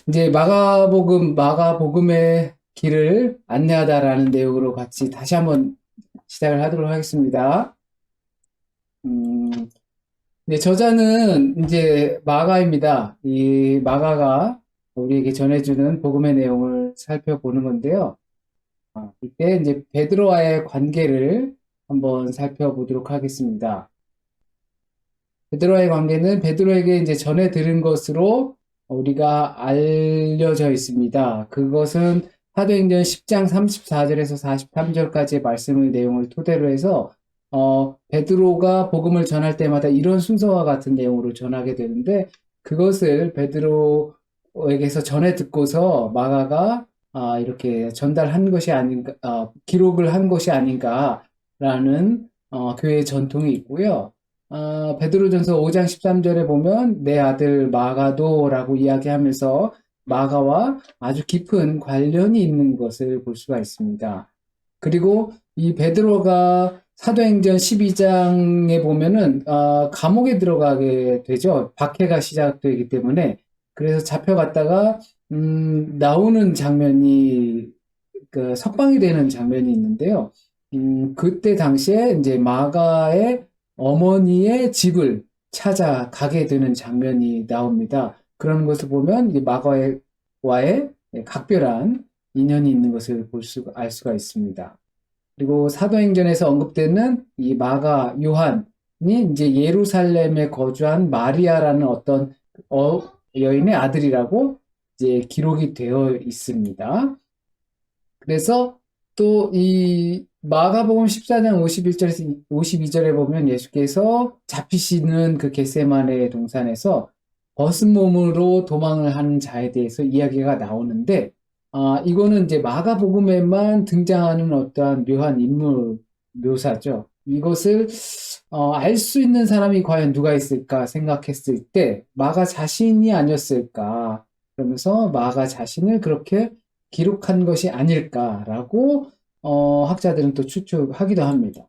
이제 마가복음의 길을 안내하다라는 내용으로 같이 다시 한번 시작을 하도록 하겠습니다. 음, 네, 저자는 이제 마가입니다. 이 마가가 우리에게 전해주는 복음의 내용을 살펴보는 건데요. 이때 이제 베드로와의 관계를 한번 살펴보도록 하겠습니다. 베드로와의 관계는 베드로에게 이제 전해 들은 것으로 우리가 알려져 있습니다. 그것은 사도행전 10장 34절에서 43절까지의 말씀의 내용을 토대로 해서 베드로가 복음을 전할 때마다 이런 순서와 같은 내용으로 전하게 되는데 그것을 베드로에게서 전해 듣고서 마가가 이렇게 전달한 것이 아닌가, 기록을 한 것이 아닌가라는 교회의 전통이 있고요. 베드로전서 5장 13절에 보면 내 아들 마가도라고 이야기하면서 마가와 아주 깊은 관련이 있는 것을 볼 수가 있습니다. 그리고 이 베드로가 사도행전 12장에 보면은 감옥에 들어가게 되죠. 박해가 시작되기 때문에. 그래서 잡혀갔다가 나오는 장면이 그 석방이 되는 장면이 있는데요. 그때 당시에 이제 마가의 어머니의 집을 찾아가게 되는 장면이 나옵니다. 그런 것을 보면 이 마가와의 각별한 인연이 있는 것을 알 수가 있습니다. 그리고 사도행전에서 언급되는 이 마가 요한이 이제 예루살렘에 거주한 마리아라는 어떤 여인의 아들이라고 이제 기록이 되어 있습니다. 그래서 또 이 마가복음 14장 51절에서 52절에 보면 예수께서 잡히시는 그 겟세마네 동산에서 벗은 몸으로 도망을 하는 자에 대해서 이야기가 나오는데 이거는 이제 마가복음에만 등장하는 어떠한 묘한 인물 묘사죠. 이것을 알 수 있는 사람이 과연 누가 있을까 생각했을 때 마가 자신이 아니었을까 그러면서 마가 자신을 그렇게 기록한 것이 아닐까라고 학자들은 또 추측하기도 합니다.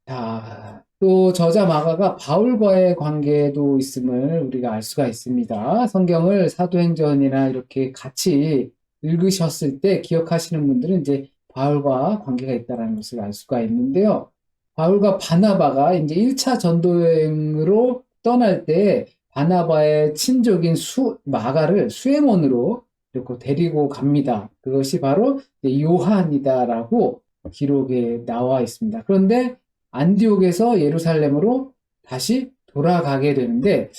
자, 또 저자 마가가 바울과의 관계도 있음을 우리가 알 수가 있습니다. 성경을 사도행전이나 이렇게 같이 읽으셨을 때 기억하시는 분들은 이제 바울과 관계가 있다는 것을 알 수가 있는데요. 바울과 바나바가 이제 1차 전도여행으로 떠날 때 바나바의 친족인 마가를 수에몬으로 이렇게 데리고 갑니다. 그것이 바로 요한이다라고 기록에 나와 있습니다. 그런데 안디옥에서 예루살렘으로 다시 돌아가게 되는데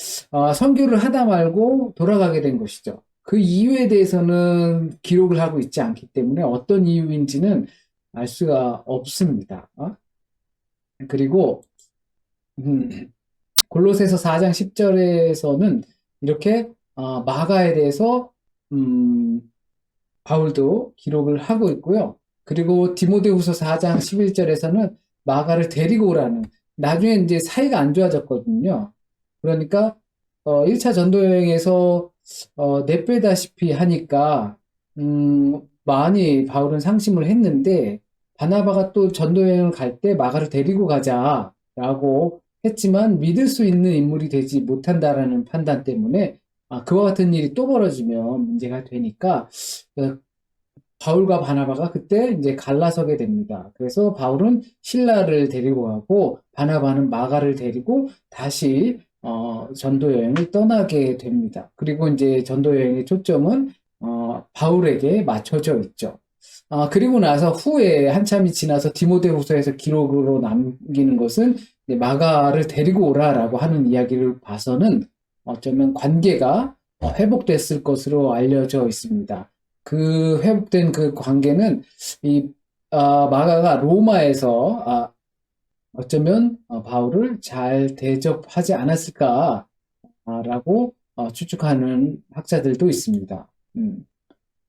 선교를 하다 말고 돌아가게 된 것이죠. 그 이유에 대해서는 기록을 하고 있지 않기 때문에 어떤 이유인지는 알 수가 없습니다. 그리고 골로새서 4장 10절에서는 이렇게 마가에 대해서 바울도 기록을 하고 있고요. 그리고 디모데후서 4장 11절에서는 마가를 데리고 오라는 나중에 이제 사이가 안 좋아졌거든요. 그러니까 1차 전도여행에서 내빼다시피 하니까 많이 바울은 상심을 했는데 바나바가 또 전도여행을 갈 때 마가를 데리고 가자라고 했지만 믿을 수 있는 인물이 되지 못한다라는 판단 때문에 그와 같은 일이 또 벌어지면 문제가 되니까 바울과 바나바가 그때 이제 갈라서게 됩니다. 그래서 바울은 실라를 데리고 가고 바나바는 마가를 데리고 다시 전도 여행을 떠나게 됩니다. 그리고 이제 전도 여행의 초점은 바울에게 맞춰져 있죠. 그리고 나서 후에 한참이 지나서 디모데후서에서 기록으로 남기는 것은 마가를 데리고 오라라고 하는 이야기를 봐서는 어쩌면 관계가 회복됐을 것으로 알려져 있습니다. 그 회복된 그 관계는 이 마가가 로마에서 어쩌면 바울을 잘 대접하지 않았을까라고 추측하는 학자들도 있습니다.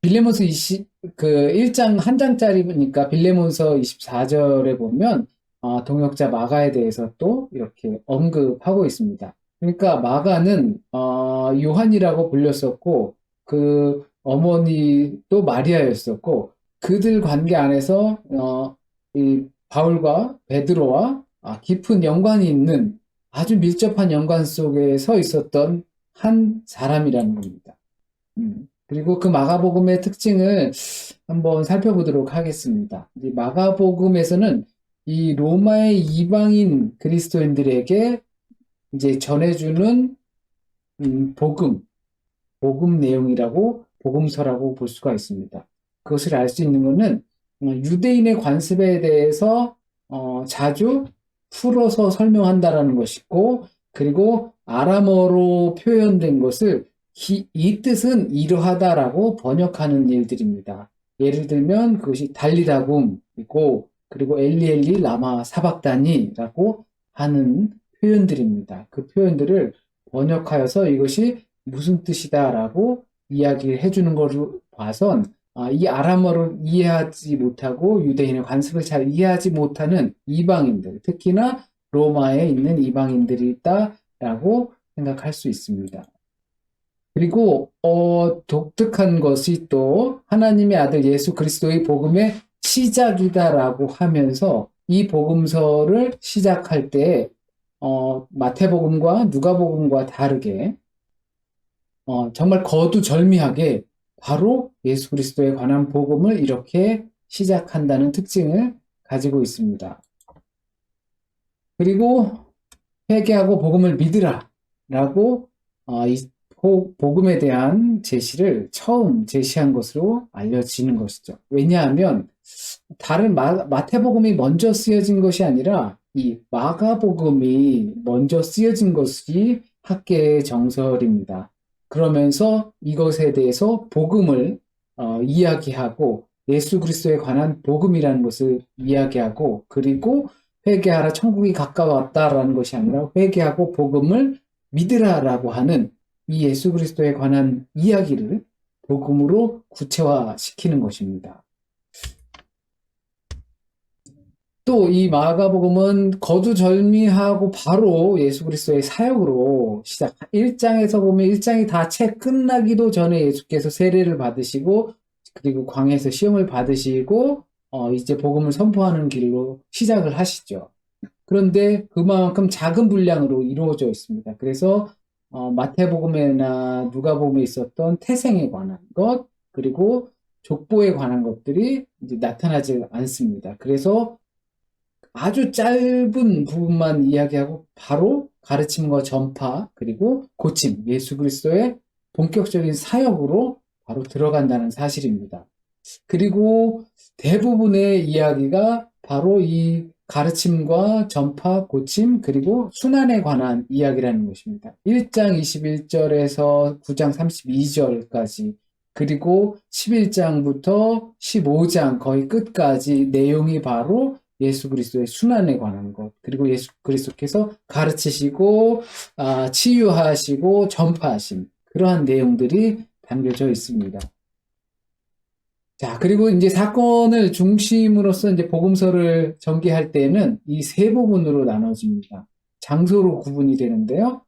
빌레몬서 1장 한 장짜리니까 빌레몬서 24절에 보면 동역자 마가에 대해서 또 이렇게 언급하고 있습니다. 그러니까 마가는 요한이라고 불렸었고 그 어머니도 마리아였었고 그들 관계 안에서 이 바울과 베드로와 깊은 연관이 있는 아주 밀접한 연관 속에 서 있었던 한 사람이라는 겁니다. 그리고 그 마가복음의 특징을 한번 살펴보도록 하겠습니다. 이 마가복음에서는 이 로마의 이방인 그리스도인들에게 이제 전해주는 복음 내용이라고 복음서라고 볼 수가 있습니다. 그것을 알 수 있는 것은 유대인의 관습에 대해서 자주 풀어서 설명한다라는 것이고, 그리고 아람어로 표현된 것을 이 뜻은 이러하다라고 번역하는 일들입니다. 예를 들면 그것이 달리다굼이고, 그리고 엘리 라마 사박다니라고 하는 표현들입니다. 그 표현들을 번역하여서 이것이 무슨 뜻이다라고 이야기를 해주는 것을 봐선 이 아람어를 이해하지 못하고 유대인의 관습을 잘 이해하지 못하는 이방인들, 특히나 로마에 있는 이방인들이 있다라고 생각할 수 있습니다. 그리고 독특한 것이 또 하나님의 아들 예수 그리스도의 복음의 시작이다라고 하면서 이 복음서를 시작할 때 마태복음과 누가복음과 다르게 정말 거두절미하게 바로 예수 그리스도에 관한 복음을 이렇게 시작한다는 특징을 가지고 있습니다. 그리고 회개하고 복음을 믿으라 라고 이 복음에 대한 제시를 처음 제시한 것으로 알려지는 것이죠. 왜냐하면 다른 마태복음이 먼저 쓰여진 것이 아니라 이 마가복음이 먼저 쓰여진 것이 학계의 정설입니다. 그러면서 이것에 대해서 복음을 이야기하고 예수 그리스도에 관한 복음이라는 것을 이야기하고, 그리고 회개하라 천국이 가까웠다라는 것이 아니라 회개하고 복음을 믿으라라고 하는 이 예수 그리스도에 관한 이야기를 복음으로 구체화시키는 것입니다. 또 이 마가복음은 거두절미하고 바로 예수 그리스도의 사역으로 1장에서 보면 1장이 다 채 끝나기도 전에 예수께서 세례를 받으시고, 그리고 광야에서 시험을 받으시고 이제 복음을 선포하는 길로 시작을 하시죠. 그런데 그만큼 작은 분량으로 이루어져 있습니다. 그래서 마태복음이나 누가복음에 있었던 태생에 관한 것, 그리고 족보에 관한 것들이 이제 나타나지 않습니다. 그래서 아주 짧은 부분만 이야기하고 바로 가르침과 전파, 그리고 고침, 예수 그리스도의 본격적인 사역으로 바로 들어간다는 사실입니다. 그리고 대부분의 이야기가 바로 이 가르침과 전파, 고침, 그리고 순환에 관한 이야기라는 것입니다. 1장 21절에서 9장 32절까지, 그리고 11장부터 15장 거의 끝까지 내용이 바로 예수 그리스도의 순환에 관한 것, 그리고 예수 그리스도께서 가르치시고 치유하시고 전파하신 그러한 내용들이 담겨져 있습니다. 자, 그리고 이제 사건을 중심으로서 이제 복음서를 전개할 때는 이 세 부분으로 나눠집니다. 장소로 구분이 되는데요.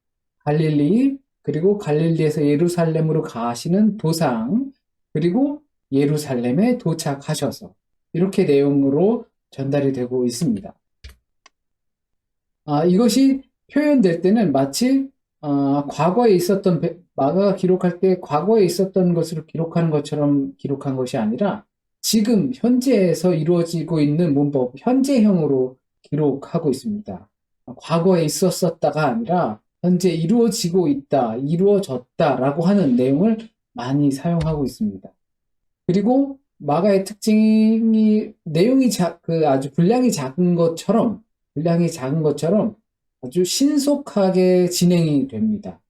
갈릴리, 그리고 갈릴리에서 예루살렘으로 가시는 도상, 그리고 예루살렘에 도착하셔서 이렇게 내용으로 전달이 되고 있습니다. 이것이 표현될 때는 마치 과거에 있었던 마가가 기록할 때 과거에 있었던 것을 기록하는 것처럼 기록한 것이 아니라 지금 현재에서 이루어지고 있는 문법, 현재형으로 기록하고 있습니다. 과거에 있었었다가 아니라 현재 이루어지고 있다, 이루어졌다라고 하는 내용을 많이 사용하고 있습니다. 그리고 마가의 특징이 내용이 아주 분량이 작은 것처럼 아주 신속하게 진행이 됩니다.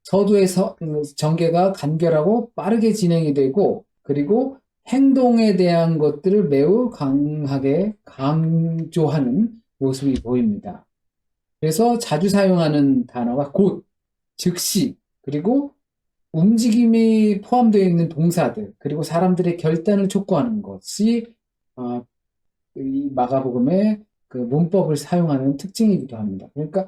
서두에서 전개가 간결하고 빠르게 진행이 되고, 그리고 행동에 대한 것들을 매우 강하게 강조하는 모습이 보입니다. 그래서 자주 사용하는 단어가 곧, 즉시, 그리고 움직임이 포함되어 있는 동사들, 그리고 사람들의 결단을 촉구하는 것이 이 마가복음의 그 문법을 사용하는 특징이기도 합니다. 그러니까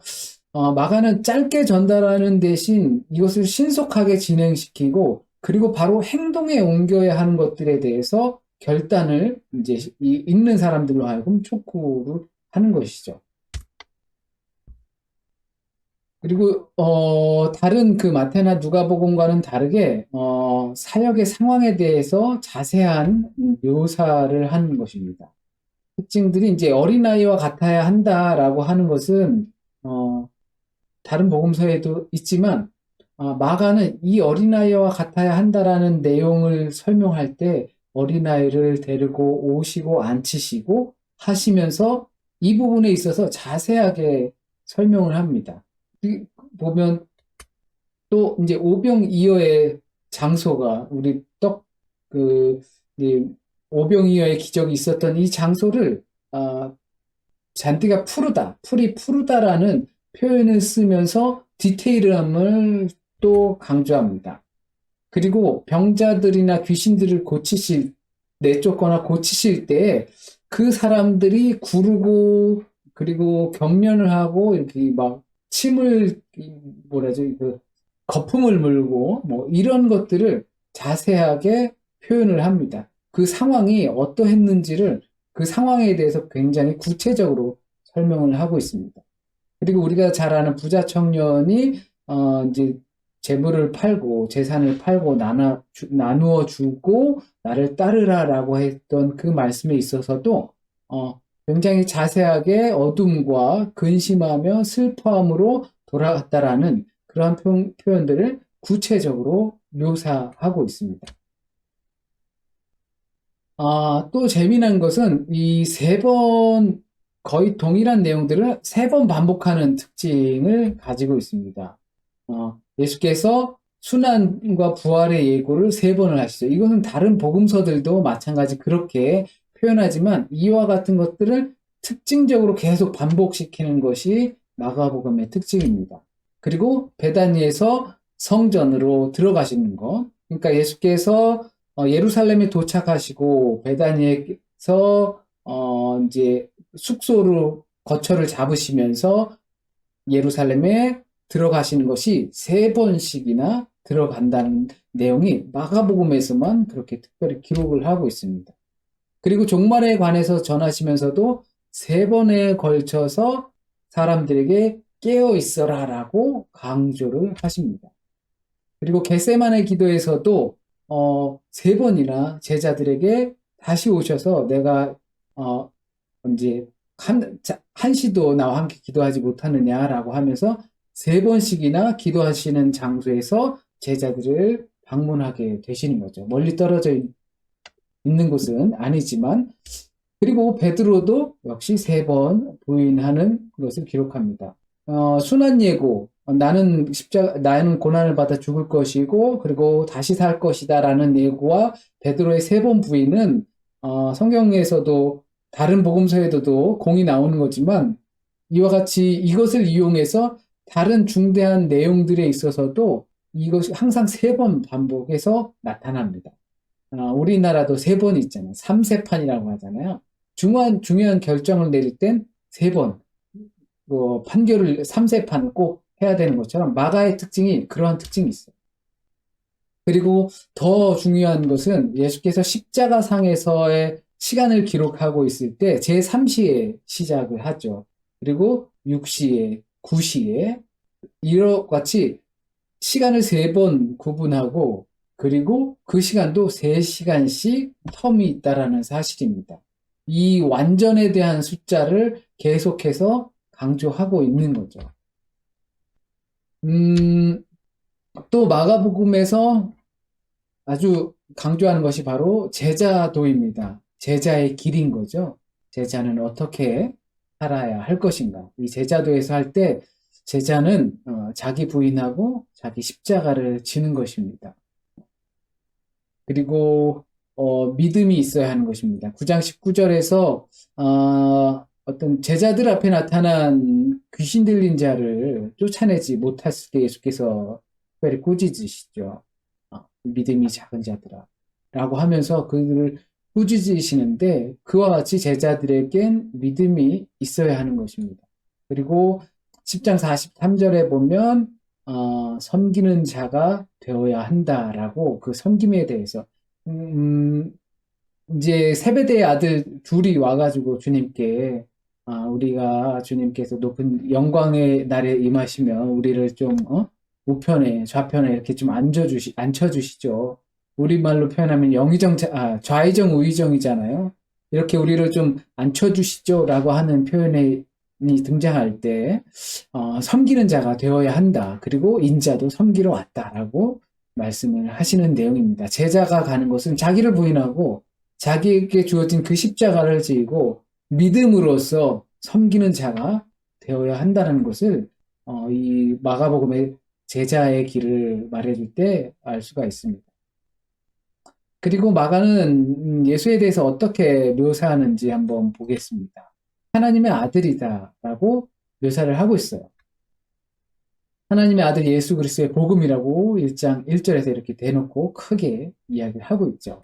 마가는 짧게 전달하는 대신 이것을 신속하게 진행시키고, 그리고 바로 행동에 옮겨야 하는 것들에 대해서 결단을 이제 읽는 사람들로 하여금 촉구를 하는 것이죠. 그리고 다른 그 마태나 누가복음과는 다르게 사역의 상황에 대해서 자세한 묘사를 하는 것입니다. 특징들이 이제 어린아이와 같아야 한다라고 하는 것은 어, 다른 복음서에도 있지만 마가는 이 어린아이와 같아야 한다라는 내용을 설명할 때 어린아이를 데리고 오시고 앉히시고 하시면서 이 부분에 있어서 자세하게 설명을 합니다. 보면 또 이제 오병이어의 장소가 우리 그 이제 오병이어의 기적이 있었던 이 장소를 아, 잔디가 푸르다, 풀이 푸르다라는 표현을 쓰면서 디테일함을 또 강조합니다. 그리고 병자들이나 귀신들을 내쫓거나 고치실 때 그 사람들이 구르고 그리고 경련을 하고 이렇게 막 침을 뭐라죠? 그 거품을 물고 뭐 이런 것들을 자세하게 표현을 합니다. 그 상황이 어떠했는지를 그 상황에 대해서 굉장히 구체적으로 설명을 하고 있습니다. 그리고 우리가 잘 아는 부자 청년이 이제 재물을 팔고 재산을 팔고 나누어 주고 나를 따르라라고 했던 그 말씀에 있어서도 굉장히 자세하게 어둠과 근심하며 슬퍼함으로 돌아갔다라는 그러한 표현들을 구체적으로 묘사하고 있습니다. 또 재미난 것은 이 거의 동일한 내용들을 세 번 반복하는 특징을 가지고 있습니다. 예수께서 순환과 부활의 예고를 세 번을 하시죠. 이거는 다른 복음서들도 마찬가지 그렇게 표현하지만 이와 같은 것들을 특징적으로 계속 반복시키는 것이 마가복음의 특징입니다. 그리고 베다니에서 성전으로 들어가시는 것. 그러니까 예수께서 예루살렘에 도착하시고 베다니에서 이제 숙소로 거처를 잡으시면서 예루살렘에 들어가시는 것이 세 번씩이나 들어간다는 내용이 마가복음에서만 그렇게 특별히 기록을 하고 있습니다. 그리고 종말에 관해서 전하시면서도 세 번에 걸쳐서 사람들에게 깨어 있어라라고 강조를 하십니다. 그리고 겟세마네 기도에서도 세 번이나 제자들에게 다시 오셔서 내가 이제 한시도 나와 함께 기도하지 못하느냐라고 하면서 세 번씩이나 기도하시는 장소에서 제자들을 방문하게 되시는 거죠. 멀리 떨어져 있는 곳은 아니지만 그리고 베드로도 역시 세 번 부인하는 것을 기록합니다. 순환 예고, 나는 고난을 받아 죽을 것이고, 그리고 다시 살 것이다라는 예고와 베드로의 세 번 부인은, 성경에서도 다른 복음서에도 공이 나오는 거지만, 이와 같이 이것을 이용해서 다른 중대한 내용들에 있어서도 이것이 항상 세 번 반복해서 나타납니다. 우리나라도 세 번 있잖아요. 삼세판이라고 하잖아요. 중요한 결정을 내릴 땐 세 번, 판결을 3세판 꼭 해야 되는 것처럼 마가의 특징이 그러한 특징이 있어요. 그리고 더 중요한 것은 예수께서 십자가상에서의 시간을 기록하고 있을 때 제3시에 시작을 하죠. 그리고 6시에, 9시에 이와 같이 시간을 세 번 구분하고 그리고 그 시간도 3시간씩 텀이 있다라는 사실입니다. 이 완전에 대한 숫자를 계속해서 강조하고 있는 거죠. 또 마가복음에서 아주 강조하는 것이 바로 제자도입니다. 제자의 길인 거죠. 제자는 어떻게 살아야 할 것인가. 이 제자도에서 할 때 제자는 자기 부인하고 자기 십자가를 지는 것입니다. 그리고 믿음이 있어야 하는 것입니다. 9장 19절에서 어떤 제자들 앞에 나타난 귀신 들린 자를 쫓아내지 못했을 때 예수께서 특별히 꾸짖으시죠. 믿음이 작은 자들아 라고 하면서 그들을 꾸짖으시는데 그와 같이 제자들에겐 믿음이 있어야 하는 것입니다. 그리고 10장 43절에 보면 섬기는 자가 되어야 한다라고 그 섬김에 대해서 이제 세베대의 아들 둘이 와가지고 주님께 우리가 주님께서 높은 영광의 날에 임하시면 우리를 좀, 우편에, 좌편에 이렇게 좀 앉혀주시죠. 우리말로 표현하면 좌의정, 우의정이잖아요. 이렇게 우리를 좀 앉혀주시죠. 라고 하는 표현이 등장할 때, 섬기는 자가 되어야 한다. 그리고 인자도 섬기러 왔다라고 말씀을 하시는 내용입니다. 제자가 가는 것은 자기를 부인하고 자기에게 주어진 그 십자가를 지고 믿음으로써 섬기는 자가 되어야 한다는 것을 이 마가복음의 제자의 길을 말해줄 때 알 수가 있습니다. 그리고 마가는 예수에 대해서 어떻게 묘사하는지 한번 보겠습니다. 하나님의 아들이다라고 묘사를 하고 있어요. 하나님의 아들 예수 그리스도의 복음이라고 1장 1절에서 이렇게 대놓고 크게 이야기를 하고 있죠.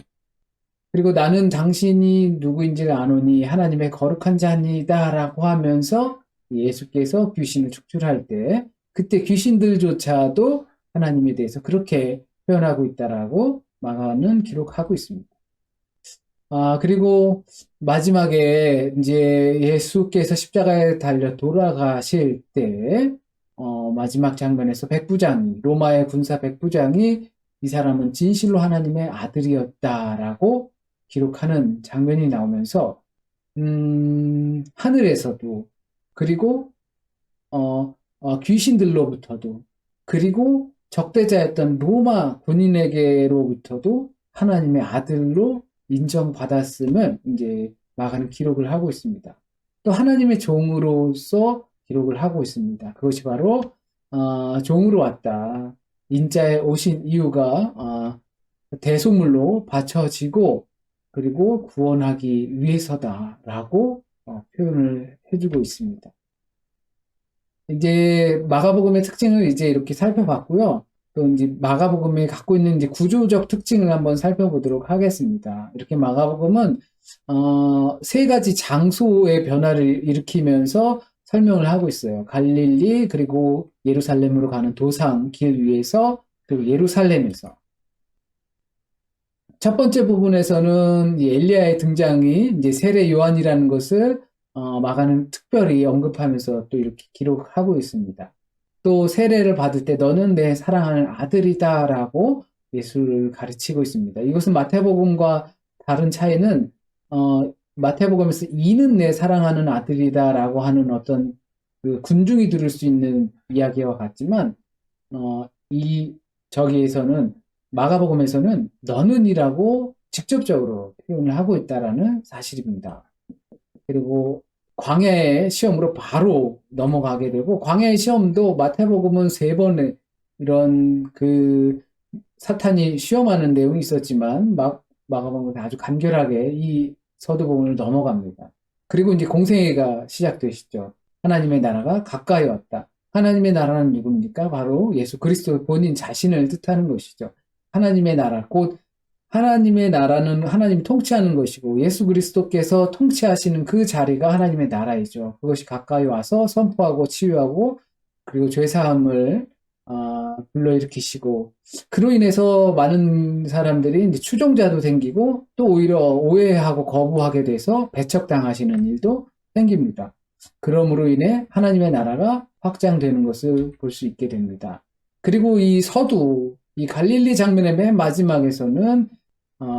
그리고 나는 당신이 누구인지를 아노니 하나님의 거룩한 자니다라고 하면서 예수께서 귀신을 축출할 때 그때 귀신들조차도 하나님에 대해서 그렇게 표현하고 있다라고 마가는 기록하고 있습니다. 그리고 마지막에 이제 예수께서 십자가에 달려 돌아가실 때 마지막 장면에서 로마의 군사 백부장이 이 사람은 진실로 하나님의 아들이었다라고 기록하는 장면이 나오면서 하늘에서도 그리고 귀신들로부터도 그리고 적대자였던 로마 군인에게로부터도 하나님의 아들로 인정받았음을 이제 마가는 기록을 하고 있습니다. 또 하나님의 종으로서 기록을 하고 있습니다. 그것이 바로 종으로 왔다. 인자에 오신 이유가 대속물로 바쳐지고 그리고 구원하기 위해서다라고 표현을 해주고 있습니다. 이제 마가복음의 특징을 이제 이렇게 살펴봤고요. 또 이제 마가복음이 갖고 있는 이제 구조적 특징을 한번 살펴보도록 하겠습니다. 이렇게 마가복음은 세 가지 장소의 변화를 일으키면서 설명을 하고 있어요. 갈릴리 그리고 예루살렘으로 가는 도상 길 위에서 그리고 예루살렘에서 첫 번째 부분에서는 엘리야의 등장이 이제 세례 요한이라는 것을 마가는 특별히 언급하면서 또 이렇게 기록하고 있습니다. 또 세례를 받을 때 너는 내 사랑하는 아들이다라고 예수를 가르치고 있습니다. 이것은 마태복음과 다른 차이는 마태복음에서 이는 내 사랑하는 아들이다라고 하는 어떤 그 군중이 들을 수 있는 이야기와 같지만 저기에서는 마가복음에서는 너는이라고 직접적으로 표현을 하고 있다라는 사실입니다. 그리고 광야의 시험으로 바로 넘어가게 되고 광야의 시험도 마태복음은 3번의 이런 그 사탄이 시험하는 내용이 있었지만 마가복음은 아주 간결하게 이 서두부분을 넘어갑니다. 그리고 이제 공생애가 시작되시죠. 하나님의 나라가 가까이 왔다. 하나님의 나라는 누굽니까? 바로 예수 그리스도 본인 자신을 뜻하는 것이죠. 하나님의 나라, 곧 하나님의 나라는 하나님이 통치하는 것이고 예수 그리스도께서 통치하시는 그 자리가 하나님의 나라이죠. 그것이 가까이 와서 선포하고 치유하고 그리고 죄사함을 불러일으키시고 그로 인해서 많은 사람들이 이제 추종자도 생기고 또 오히려 오해하고 거부하게 돼서 배척당하시는 일도 생깁니다. 그러므로 인해 하나님의 나라가 확장되는 것을 볼 수 있게 됩니다. 그리고 이 갈릴리 장면의 맨 마지막에서는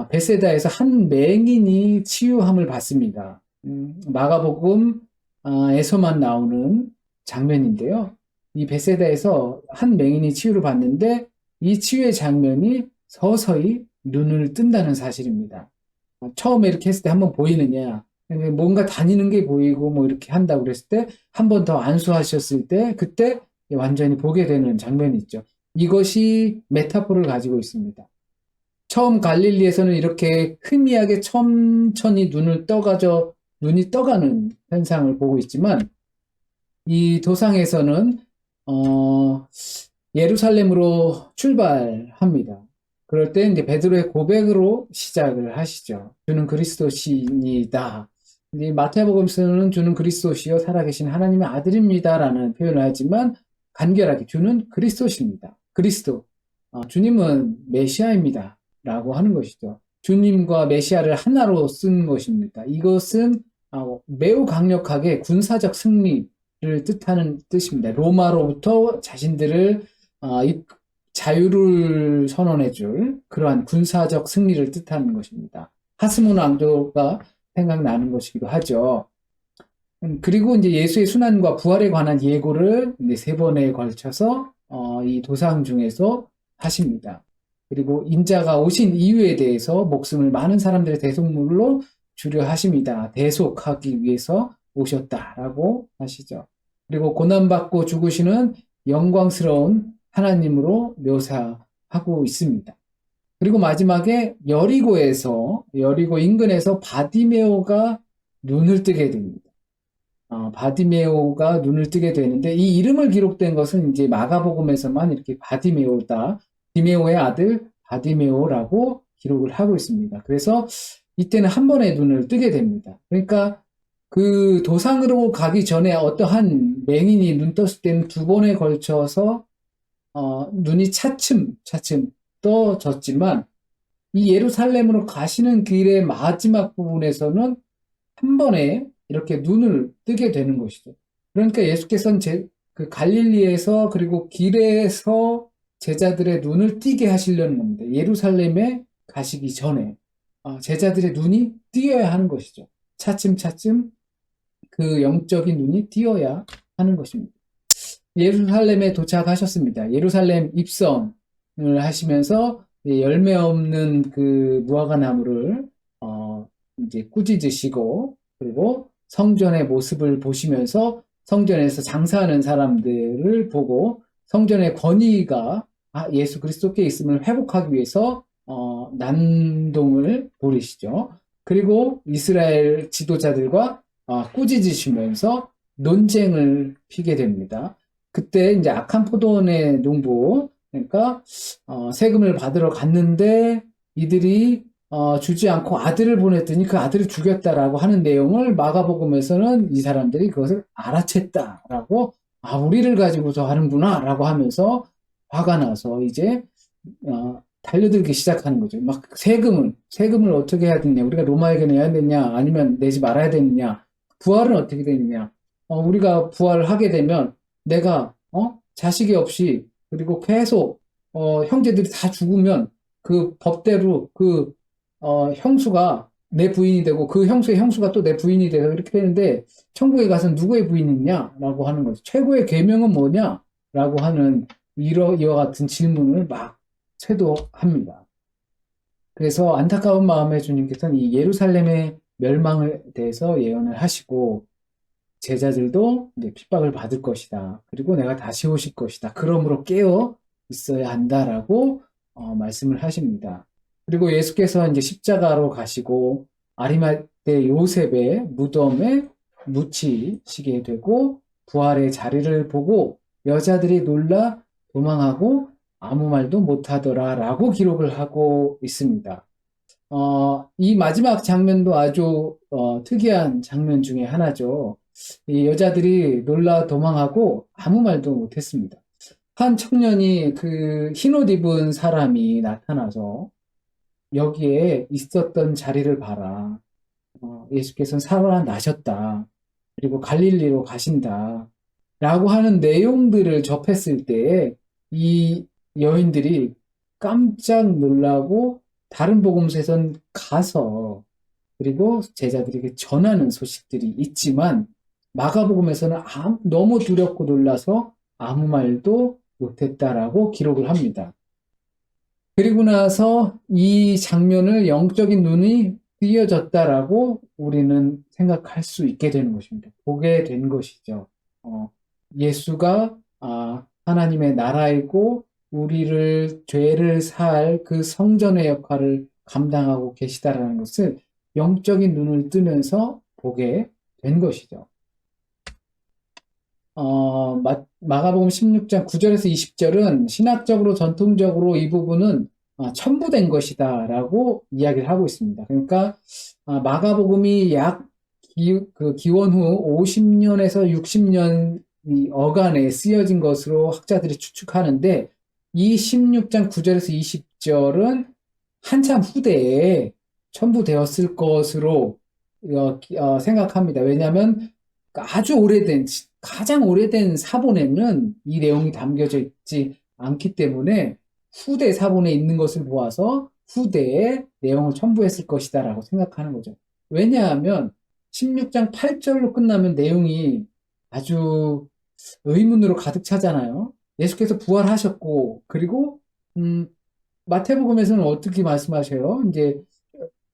베세다에서 한 맹인이 치유함을 받습니다. 마가복음에서만 나오는 장면인데요. 이 베세다에서 한 맹인이 치유를 받는데 이 치유의 장면이 서서히 눈을 뜬다는 사실입니다. 처음에 이렇게 했을 때 한번 보이느냐? 뭔가 다니는 게 보이고 뭐 이렇게 한다고 그랬을 때 한 번 더 안수하셨을 때 그때 완전히 보게 되는 장면이 있죠. 이것이 메타포를 가지고 있습니다. 처음 갈릴리에서는 이렇게 희미하게 천천히 눈이 떠가는 현상을 보고 있지만 이 도상에서는 예루살렘으로 출발합니다. 그럴 때 이제 베드로의 고백으로 시작을 하시죠. 주는 그리스도시니다. 이제 마태복음에서는 주는 그리스도시요 살아계신 하나님의 아들입니다라는 표현을 하지만 간결하게 주는 그리스도십니다. 그리스도, 주님은 메시아입니다. 라고 하는 것이죠. 주님과 메시아를 하나로 쓴 것입니다. 이것은 매우 강력하게 군사적 승리를 뜻하는 뜻입니다. 로마로부터 자신들을 자유를 선언해줄 그러한 군사적 승리를 뜻하는 것입니다. 하스몬 왕조가 생각나는 것이기도 하죠. 그리고 이제 예수의 순환과 부활에 관한 예고를 이제 3번에 걸쳐서 이 도상 중에서 하십니다. 그리고 인자가 오신 이유에 대해서 목숨을 많은 사람들의 대속물로 주려 하십니다. 대속하기 위해서 오셨다라고 하시죠. 그리고 고난받고 죽으시는 영광스러운 하나님으로 묘사하고 있습니다. 그리고 마지막에 여리고 인근에서 바디메오가 눈을 뜨게 됩니다. 바디메오가 눈을 뜨게 되는데 이 이름을 기록된 것은 이제 마가복음에서만 이렇게 바디메오다, 디메오의 아들 바디메오라고 기록을 하고 있습니다. 그래서 이때는 한 번에 눈을 뜨게 됩니다. 그러니까 그 도상으로 가기 전에 어떠한 맹인이 눈 떴을 때는 2번에 걸쳐서 눈이 차츰 떠졌지만 이 예루살렘으로 가시는 길의 마지막 부분에서는 한 번에 이렇게 눈을 뜨게 되는 것이죠. 그러니까 예수께서는 그 갈릴리에서 그리고 길에서 제자들의 눈을 띄게 하시려는 겁니다. 예루살렘에 가시기 전에 제자들의 눈이 띄어야 하는 것이죠. 차츰 그 영적인 눈이 띄어야 하는 것입니다. 예루살렘에 도착하셨습니다. 예루살렘 입성을 하시면서 열매 없는 그 무화과 나무를 이제 꾸짖으시고 그리고 성전의 모습을 보시면서 성전에서 장사하는 사람들을 보고 성전의 권위가 예수 그리스도께 있음을 회복하기 위해서 난동을 부리시죠. 그리고 이스라엘 지도자들과 꾸짖으시면서 논쟁을 피게 됩니다. 그때 이제 악한 포도원의 농부, 그러니까 세금을 받으러 갔는데 이들이 주지 않고 아들을 보냈더니 그 아들을 죽였다라고 하는 내용을 마가복음에서는 이 사람들이 그것을 알아챘다라고 우리를 가지고서 하는구나 라고 하면서 화가 나서 이제 달려들기 시작하는 거죠. 막 세금을 어떻게 해야 되냐, 우리가 로마에게 내야 되냐, 아니면 내지 말아야 되느냐, 부활은 어떻게 되느냐, 우리가 부활을 하게 되면 내가 자식이 없이 그리고 계속 형제들이 다 죽으면 그 법대로 그 형수가 내 부인이 되고 그 형수의 형수가 또 내 부인이 돼서 이렇게 되는데 천국에 가서 누구의 부인이냐라고 하는 거죠. 최고의 계명은 뭐냐라고 하는 이와 같은 질문을 막 쇄도합니다. 그래서 안타까운 마음에 주님께서는 이 예루살렘의 멸망에 대해서 예언을 하시고 제자들도 이제 핍박을 받을 것이다. 그리고 내가 다시 오실 것이다. 그러므로 깨어 있어야 한다라고 말씀을 하십니다. 그리고 예수께서 이제 십자가로 가시고 아리마대 요셉의 무덤에 묻히시게 되고 부활의 자리를 보고 여자들이 놀라 도망하고 아무 말도 못하더라라고 기록을 하고 있습니다. 이 마지막 장면도 아주 특이한 장면 중에 하나죠. 이 여자들이 놀라 도망하고 아무 말도 못했습니다. 한 청년이 그 흰옷 입은 사람이 나타나서 여기에 있었던 자리를 봐라. 예수께서는 살아나셨다. 그리고 갈릴리로 가신다. 라고 하는 내용들을 접했을 때 이 여인들이 깜짝 놀라고 다른 복음서에선 가서 그리고 제자들에게 전하는 소식들이 있지만 마가복음에서는 너무 두렵고 놀라서 아무 말도 못했다라고 기록을 합니다. 그리고 나서 이 장면을 영적인 눈이 띄어졌다라고 우리는 생각할 수 있게 되는 것입니다. 보게 된 것이죠. 예수가 하나님의 나라이고 우리를 죄를 사할 그 성전의 역할을 감당하고 계시다라는 것을 영적인 눈을 뜨면서 보게 된 것이죠. 마가복음 16장 9절에서 20절은 신학적으로 전통적으로 이 부분은 첨부된 것이다 라고 이야기를 하고 있습니다. 그러니까 마가복음이 약 기원 후 50년에서 60년 어간에 쓰여진 것으로 학자들이 추측하는데 이 16장 9절에서 20절은 한참 후대에 첨부되었을 것으로 생각합니다. 왜냐하면 아주 오래된, 가장 오래된 사본에는 이 내용이 담겨져 있지 않기 때문에 후대 사본에 있는 것을 보아서 후대에 내용을 첨부했을 것이다라고 생각하는 거죠. 왜냐하면 16장 8절로 끝나면 내용이 아주 의문으로 가득 차잖아요. 예수께서 부활하셨고, 그리고, 마태복음에서는 어떻게 말씀하셔요? 이제,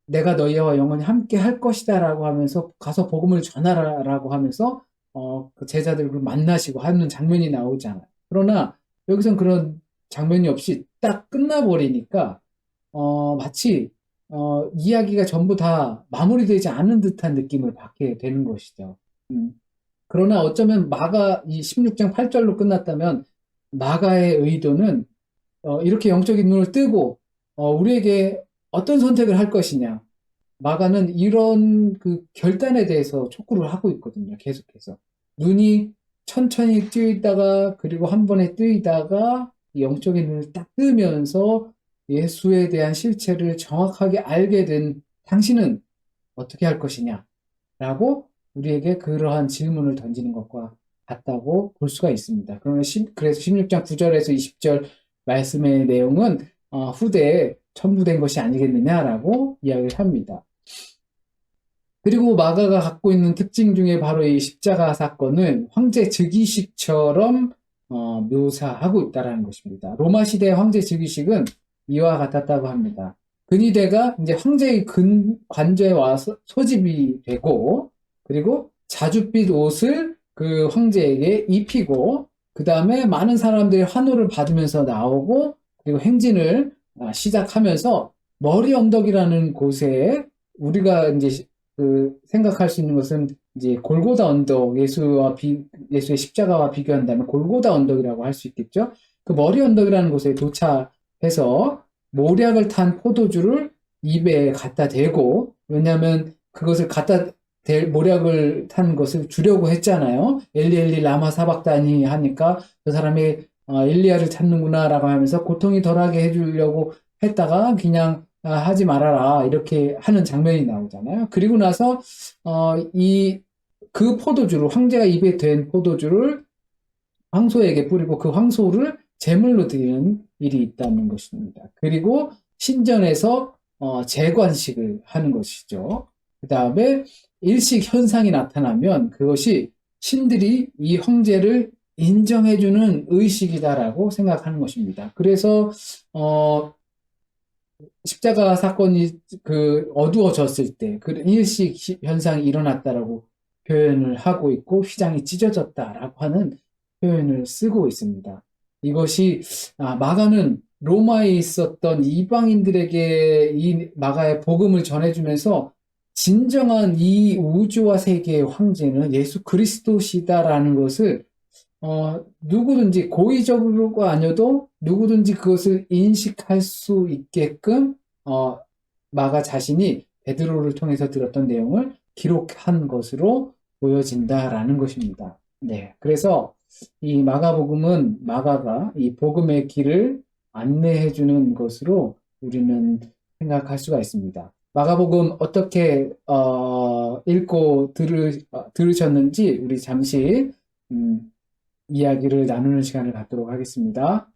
내가 너희와 영원히 함께 할 것이다라고 하면서 가서 복음을 전하라라고 하면서, 그 제자들을 만나시고 하는 장면이 나오잖아요. 그러나, 여기선 그런 장면이 없이 딱 끝나버리니까, 마치, 이야기가 전부 다 마무리되지 않은 듯한 느낌을 받게 되는 것이죠. 음. 그러나 어쩌면 마가 이 16장 8절로 끝났다면 마가의 의도는 이렇게 영적인 눈을 뜨고 우리에게 어떤 선택을 할 것이냐. 마가는 이런 그 결단에 대해서 촉구를 하고 있거든요. 계속해서. 눈이 천천히 뜨이다가 그리고 한 번에 뜨이다가 영적인 눈을 딱 뜨면서 예수에 대한 실체를 정확하게 알게 된 당신은 어떻게 할 것이냐? 라고 우리에게 그러한 질문을 던지는 것과 같다고 볼 수가 있습니다. 그래서 16장 9절에서 20절 말씀의 내용은 후대에 첨부된 것이 아니겠느냐라고 이야기를 합니다. 그리고 마가가 갖고 있는 특징 중에 바로 이 십자가 사건을 황제 즉위식처럼 묘사하고 있다는 것입니다. 로마 시대 황제 즉위식은 이와 같았다고 합니다. 근위대가 이제 황제의 관저에 와서 소집이 되고, 그리고 자줏빛 옷을 그 황제에게 입히고, 그 다음에 많은 사람들이 환호를 받으면서 나오고, 그리고 행진을 시작하면서 머리 언덕이라는 곳에 우리가 이제 생각할 수 있는 것은 이제 골고다 언덕, 예수의 십자가와 비교한다면 골고다 언덕이라고 할 수 있겠죠. 그 머리 언덕이라는 곳에 도착해서 모략을 탄 포도주를 입에 갖다 대고, 왜냐하면 그것을 모략을 탄 것을 주려고 했잖아요. 엘리 엘리 라마 사박다니 하니까 저 사람이 엘리야를 찾는구나라고 하면서 고통이 덜하게 해주려고 했다가 그냥 하지 말아라 이렇게 하는 장면이 나오잖아요. 그리고 나서 그 포도주를 황제가 입에 댄 포도주를 황소에게 뿌리고 그 황소를 제물로 드리는 일이 있다는 것입니다. 그리고 신전에서 재관식을 하는 것이죠. 그 다음에 일식 현상이 나타나면 그것이 신들이 이 황제를 인정해주는 의식이다라고 생각하는 것입니다. 그래서 십자가 사건이 어두워졌을 때 그 일식 현상이 일어났다라고 표현을 하고 있고 휘장이 찢어졌다라고 하는 표현을 쓰고 있습니다. 이것이 마가는 로마에 있었던 이방인들에게 이 마가의 복음을 전해주면서 진정한 이 우주와 세계의 황제는 예수 그리스도시다라는 것을 누구든지 고의적으로가 아니어도 누구든지 그것을 인식할 수 있게끔 마가 자신이 베드로를 통해서 들었던 내용을 기록한 것으로 보여진다라는 것입니다. 네, 그래서 이 마가복음은 마가가 이 복음의 길을 안내해 주는 것으로 우리는 생각할 수가 있습니다. 마가복음 어떻게 읽고 들으셨는지 우리 잠시 이야기를 나누는 시간을 갖도록 하겠습니다.